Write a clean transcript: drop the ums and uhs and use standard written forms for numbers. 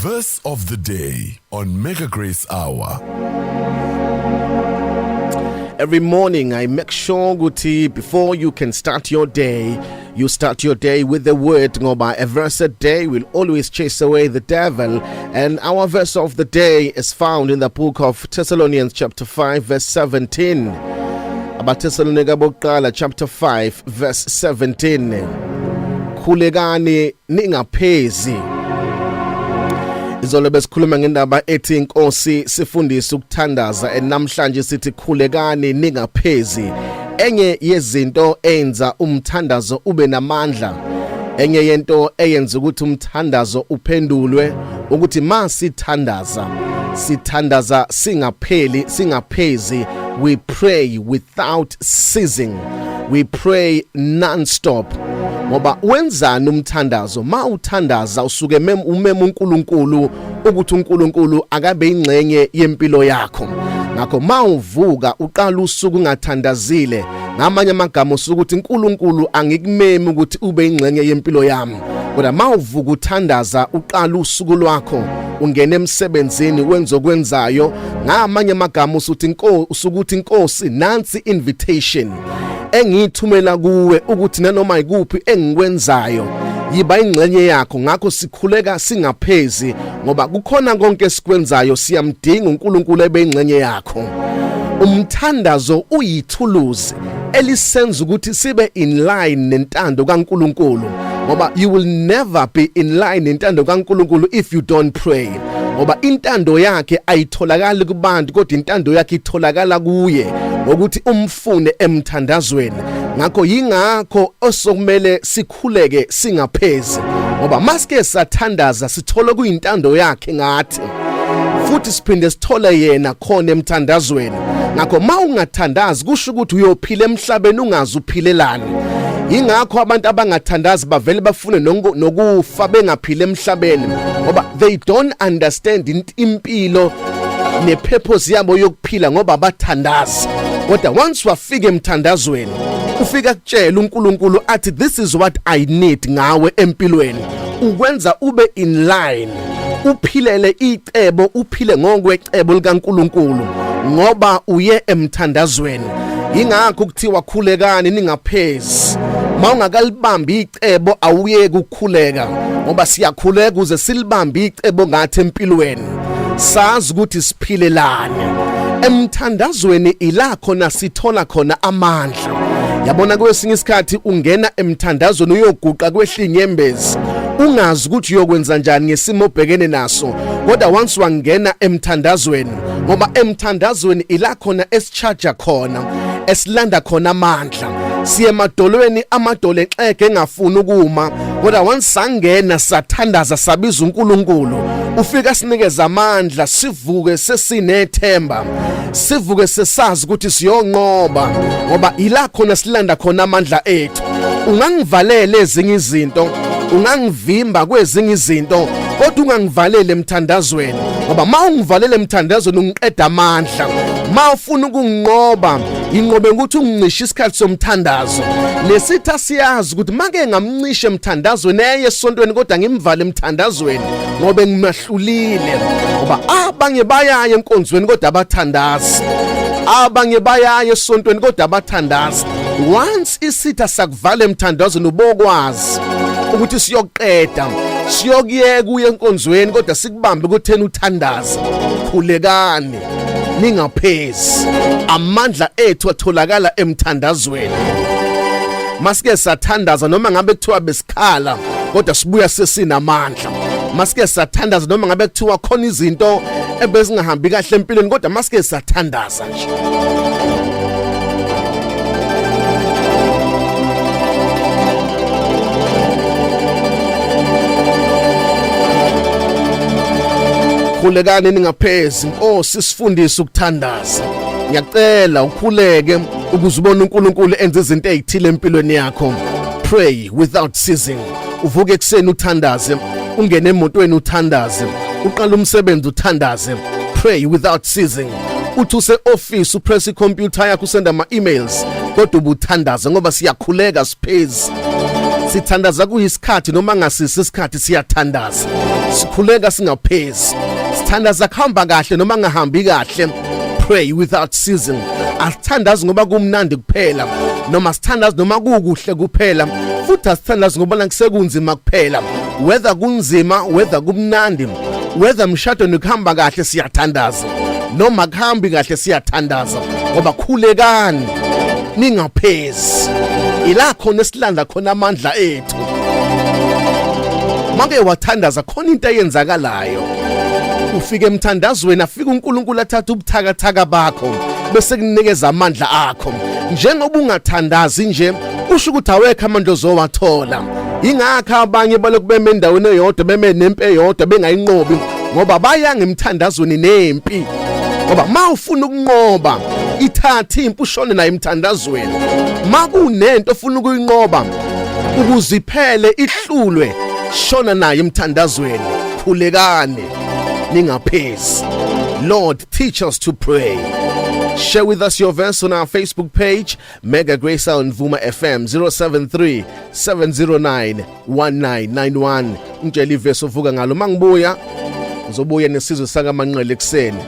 Verse of the day on Mega Grace Hour. Every morning I make sure Guti, before you can start your day, you start your day with the word. Ngoba a verse a day will always chase away the devil. And our verse of the day is found in the book of Thessalonians chapter 5 verse 17. About Thessalonica bokuqala chapter 5 verse 17. Khulekani ningaphezi. Izolo besikhuluma ngendaba ethi inkosi sifundisa ukuthandaza, namhlanje sithi khulekani ningaphezi. Enye yezinto enza umthandazo ube namandla, enye yento eyenza ukuthi umthandazo uphendulwe, ukuthi masithandaza singaphezi. We pray without ceasing. We pray non-stop. Ngoba wenzani umthandazo? Ma uthandaza usuke umema uNkulunkulu ukuthi uNkulunkulu akabe ingcenye yempilo yakho. Ngakho ma uvuka uqala usuku ungathandazile, ngamanye amagama usuku ukuthi uNkulunkulu angikumemi ukuthi ube ingcenye yempilo yami. Kodwa ma uvuka uthandaza uqala usuku lwakho, ungena emsebenzini wenza okwenzayo, ngamanye amagama usukuthi inkosi nansi invitation engithumela kuwe ukuthi nanoma ikuphi engikwenzayo yiba ingcenye yakho. Ngakho sikhuleka singaphezi, ngoba kukhona konke esikwenzayo siyamdinga uNkulunkulu ebe ingcenye yakho. Umthandazo uyithuluzi elisenza ukuthi sibe in line nentando kaNkulunkulu, ngoba you will never be in line nentando kaNkulunkulu if you don't pray. Ngoba intando yakhe ayitholakali kubantu, kodwa intando yakhe itholakala kuye ukuthi umfune emthandazweni. Ngakho yingakho osokumele sikhuleke singaphezi, ngoba maske sathandaza sithola kuyintando yakhe ngathi, futhi siphinde sithole yena khona emthandazweni. Ngakho ma ungathandazi kusho ukuthi uyophila emhlabeni ungazi uphilelani. Yingakho abantu abangathandazi bavele bafune nokufa bengaphila emhlabeni, ngoba they don't understand impilo nepurpose yabo yokuphila ngoba bathandazi. Kodwa once wafika emthandazweni ufika kutshela uNkulunkulu athi this is what I need ngawe empilweni, ukwenza ube in line, uphilele icebo, uphile ngokwecebo likaNkulunkulu ngoba uye emthandazweni. Yingakho kuthiwa khulekani ningaphezi. Ma ungakalibambi icebo awuyeke ukukhuleka, ngoba siyakhuleka uze silibambe icebo ngathi empilweni, sazi ukuthi siphilelane. Emthandazweni ila khona sithola khona amandla. Yabona kwesinye isikhathi ungena emthandazweni uyoguqa kwehlinyembezi, ungazi ukuthi uyokwenza njani ngesimo obhekene naso. Kodwa once wangena emthandazweni, ngoba emthandazweni ila khona esicharge khona, esilanda khona amandla. Siye emadolweni, amadolo exeke engafuni ukuma, kodwa once sangena sathandaza sabiza uNkulunkulu, ufika sinikeza amandla, sivuke sesinethemba, sivuke sesazi ukuthi siyonqoba, ngoba ila khona silanda khona amandla ethu. Ungangivalele ezinye izinto, ungangivimba kwezinye izinto, kodwa ungangivalele emthandazweni, ngoba ma ungivalele emthandazweni ungiqeda amandla. Ma ufuna ukunqoba, inqobe ukuthi ungincishe isikhathi somthandazo. Lesitha siyazi ukuthi make ngamncishe emthandazweni esontweni, kodwa ngimvale emthandazweni ngoba ngimahlulile. Ngoba abanye bayaya enkonzweni kodwa abathandazi, abanye bayaya esontweni kodwa abathandazi. Once isitha sakuvala emthandazweni ubokwazi ukuthi siyoqeda, siyokuyeka uye enkonzweni kodwa sikubambe kuthena uthandaza. Khulekani ningaphezi. Amandla ethu atholakala emthandazweni. Masike sathandaza noma ngabe kuthiwa besikhala, kodwa sibuya sesinamandla. Masike sathandaza noma ngabe kuthiwa khona izinto ebezingahambi kahle empilweni, kodwa masike sathandaza nje. Khulekani ningaphezi. Inkosi sifundisa ukuthandaza. Ngiyacela ukhuleke ukuze ubone uNkulunkulu enze izinto ezithile empilweni yakho. Pray without ceasing. Uvuke ekseni uthandaze, ungene emotweni uthandaze, uqala umsebenzi uthandaze. Pray without ceasing. Uthi use office upress icomputer yakho usenda ama-emails, kodwa ubuthandaza ngoba siyakhuleka siphezi. Sithandaza kuyisikhathi noma ngasisi isikhathi siyathandaza. sikhuleka singaphezi, sithandaza kuhamba kahle noma ngahambi kahle. Pray without ceasing. Asithandazi ngoba kumnandi kuphela noma sithandazi noma kukuhle kuphela, futhi asithandazi ngoba kusekunzima kuphela. Whether kunzima, whether kumnandi, whether mshado nokuhamba kahle siyathandaza noma kuhambi kahle siyathandaza, ngoba khulekani ningaphezi. Ila khona esilandla khona amandla ethu. Make wathandaza khona into eyenzakalayo. Ufike emthandazweni, afika uNkulunkulu athatha ubuthakathaka bakho bese kunikeza amandla akho. Njengoba ungathandazi nje usho ukuthi awekho amandla ozowathola. Ingakho abanye baloku beme endaweni eyodwa, beme nempi eyodwa bengayinqobi, ngoba bayanga emthandazweni nempi. Ngoba mawufuna ukunqoba, ithatha impi ushone nayo emthandazweni. Makunento ofuna ukuyinqoba ukuziphele ihlulwe, shona nayo emthandazweni. Khulekani ningaphezi. Lord, teach us to pray. Share with us your verse on our Facebook page, Mega Grace Hour Mvuma FM 073-709-1991. Ngitshela iverse ovuka ngalo mangibuya, ngizobuya nesizwe sakaManqele ekseni.